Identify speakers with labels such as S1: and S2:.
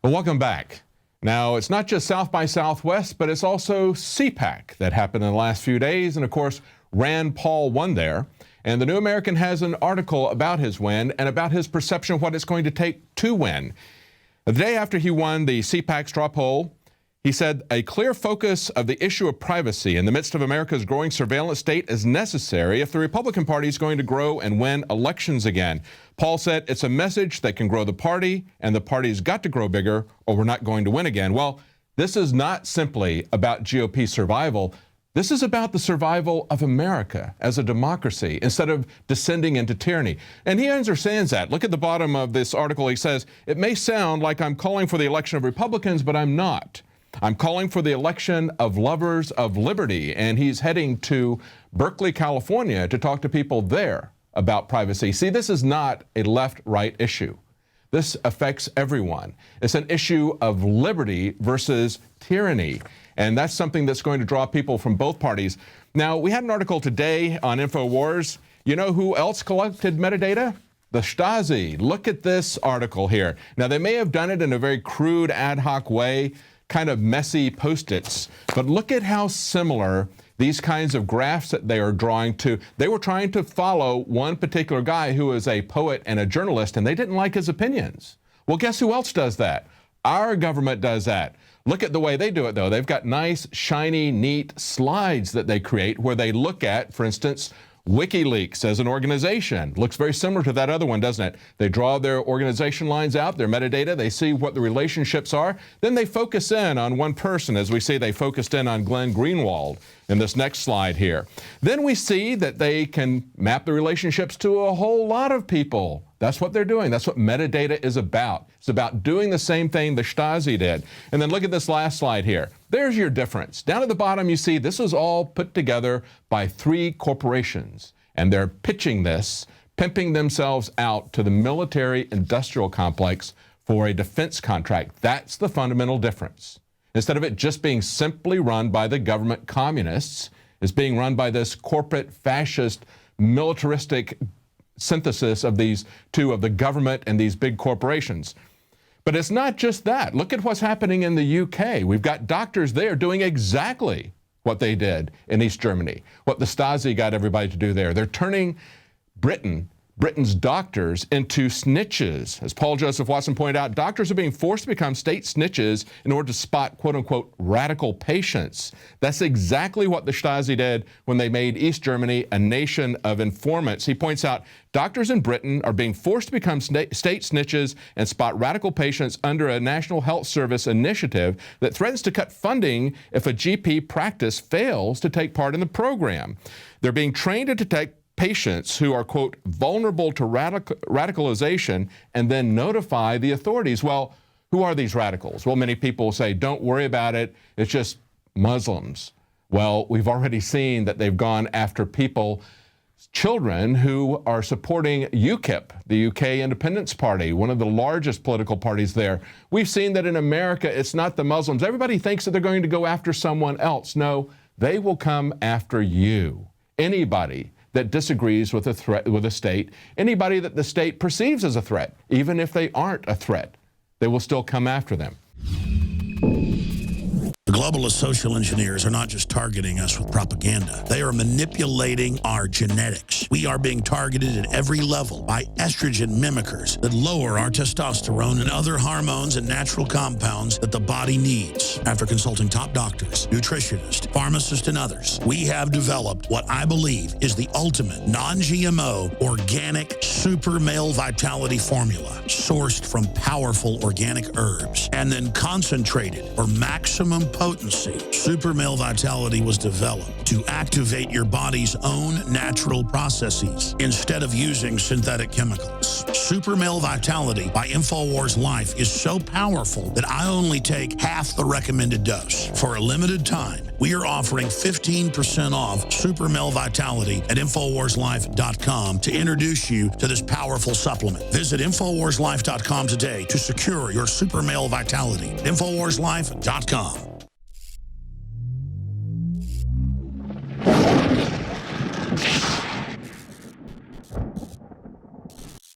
S1: Well, welcome back. Now, it's not just South by Southwest, but it's also CPAC that happened in the last few days. And of course, Rand Paul won there. And the New American has an article about his win and about his perception of what it's going to take to win. The day after he won the CPAC straw poll, he said a clear focus of the issue of privacy in the midst of America's growing surveillance state is necessary if the Republican Party is going to grow and win elections again. Paul said it's a message that can grow the party, and the party's got to grow bigger or we're not going to win again. Well, this is not simply about GOP survival. This is about the survival of America as a democracy instead of descending into tyranny. And he understands that. Look at the bottom of this article. He says, it may sound like I'm calling for the election of Republicans, but I'm not. I'm calling for the election of lovers of liberty. And he's heading to Berkeley, California to talk to people there about privacy. See, this is not a left-right issue. This affects everyone. It's an issue of liberty versus tyranny. And that's something that's going to draw people from both parties. Now, we had an article today on InfoWars. You know who else collected metadata? The Stasi. Look at this article here. Now, they may have done it in a very crude, ad hoc way, kind of messy Post-its, but look at how similar these kinds of graphs that they are drawing to. They were trying to follow one particular guy who is a poet and a journalist, and they didn't like his opinions. Well, guess who else does that? Our government does that. Look at the way they do it, though. They've got nice, shiny, neat slides that they create where they look at, for instance, WikiLeaks as an organization. Looks very similar to that other one, doesn't it? They draw their organization lines out, their metadata, they see what the relationships are, then they focus in on one person. As we see, they focused in on Glenn Greenwald in this next slide here. Then we see that they can map the relationships to a whole lot of people. That's what they're doing. That's what metadata is about. It's about doing the same thing the Stasi did. And then look at this last slide here. There's your difference. Down at the bottom, you see this was all put together by 3 corporations. And they're pitching this, pimping themselves out to the military-industrial complex for a defense contract. That's the fundamental difference. Instead of it just being simply run by the government communists, it's being run by this corporate, fascist, militaristic synthesis of these two, of the government and these big corporations. But it's not just that. Look at what's happening in the UK. We've got doctors there doing exactly what they did in East Germany, what the Stasi got everybody to do there. They're turning Britain's doctors into snitches. As Paul Joseph Watson pointed out, doctors are being forced to become state snitches in order to spot, quote unquote, radical patients. That's exactly what the Stasi did when they made East Germany a nation of informants. He points out doctors in Britain are being forced to become state snitches and spot radical patients under a National Health Service initiative that threatens to cut funding if a GP practice fails to take part in the program. They're being trained to detect patients who are, quote, vulnerable to radicalization and then notify the authorities. Well, who are these radicals? Well, many people say, don't worry about it. It's just Muslims. Well, we've already seen that they've gone after people, children who are supporting UKIP, the UK Independence Party, one of the largest political parties there. We've seen that in America, it's not the Muslims. Everybody thinks that they're going to go after someone else. No, they will come after you. Anybody that disagrees with a threat, with a state, anybody that the state perceives as a threat, even if they aren't a threat, they will still come after them.
S2: The globalist social engineers are not just targeting us with propaganda. They are manipulating our genetics. We are being targeted at every level by estrogen mimickers that lower our testosterone and other hormones and natural compounds that the body needs. After consulting top doctors, nutritionists, pharmacists, and others, we have developed what I believe is the ultimate non-GMO organic super male vitality formula sourced from powerful organic herbs and then concentrated for maximum potency. Super Male Vitality was developed to activate your body's own natural processes instead of using synthetic chemicals. Super Male Vitality by InfoWars Life is so powerful that I only take half the recommended dose. For a limited time, we are offering 15% off Super Male Vitality at InfoWarsLife.com to introduce you to this powerful supplement. Visit InfoWarsLife.com today to secure your Super Male Vitality. InfoWarsLife.com.